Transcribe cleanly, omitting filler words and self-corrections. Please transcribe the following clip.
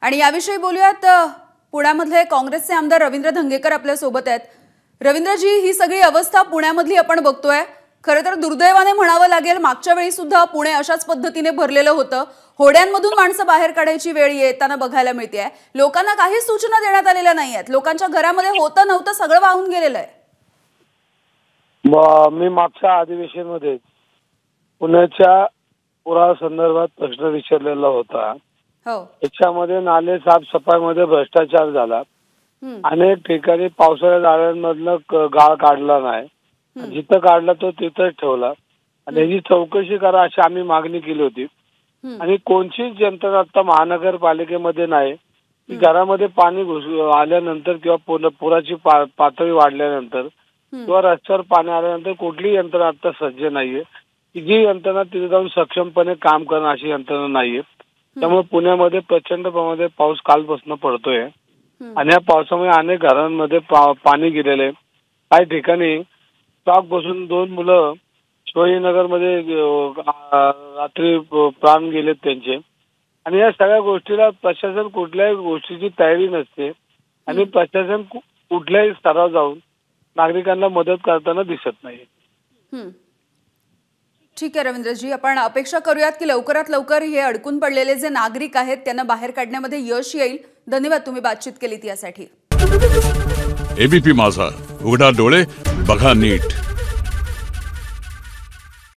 आणि याविषयी बोलूयात। पुण्यामधले काँग्रेसचे आमदार रवींद्र धंगेकर आपल्या सोबत आहेत। रवींद्रजी, ही सगळी अवस्था पुण्यामधली आपण बघतोय। खरं तर दुर्दैवाने म्हणावं लागेल, मागच्या वेळी सुद्धा पुणे अशाच पद्धतीने भरलेलं होतं। होड्यांमधून माणसं बाहेर काढायची वेळ येताना बघायला मिळते। लोकांना काही सूचना देण्यात आलेल्या नाहीयेत। लोकांच्या घरामध्ये होतं नव्हतं सगळं वाहून गेलेलं आहे। मी मागच्या अधिवेशनामध्ये पुण्याच्या पुरा संदर्भात प्रश्न विचारलेला होता। हो, त्याच्यामध्ये नाले साफसफाईमध्ये भ्रष्टाचार झाला। अनेक ठिकाणी पावसाळ्या नाल्यांमधलं गाळ काढला नाही, जिथं काढला तो तिथंच ठेवला आणि याची चौकशी करा अशी आम्ही मागणी केली होती। आणि कोणतीच यंत्रणा आता महानगरपालिकेमध्ये नाही की घरामध्ये पाणी आल्यानंतर किंवा पुराची पातळी वाढल्यानंतर किंवा रस्त्यावर पाणी आल्यानंतर कुठलीही यंत्रणा आता सज्ज नाहीये की जी यंत्रणा तिथे जाऊन सक्षमपणे काम करणं अशी यंत्रणा नाहीये। त्यामुळे पुण्यामध्ये प्रचंड प्रमाणात पाऊस कालपासून पडतोय आणि या पावसामुळे अनेक घरांमध्ये पाणी गेलेले। काही ठिकाणी ट्रक बसून 2 मुलं शिवाजीनगरमध्ये रात्री प्राण गेलेत त्यांचे। आणि या सगळ्या गोष्टीला प्रशासन कुठल्याही गोष्टीची तयारी नसते आणि प्रशासन कुठल्याही स्तरावर जाऊन नागरिकांना मदत करताना दिसत नाही। ठीक आहे रवींद्रजी, आपण अपेक्षा करूयात की लवकरात लवकर हे अडकून पडलेले जे नागरिक आहेत त्यांना बाहेर काढण्यामध्ये यश येईल। धन्यवाद, तुम्ही बातचीत केलीत यासाठी। एबीपी माझा, उघडा डोळे बघा नीट।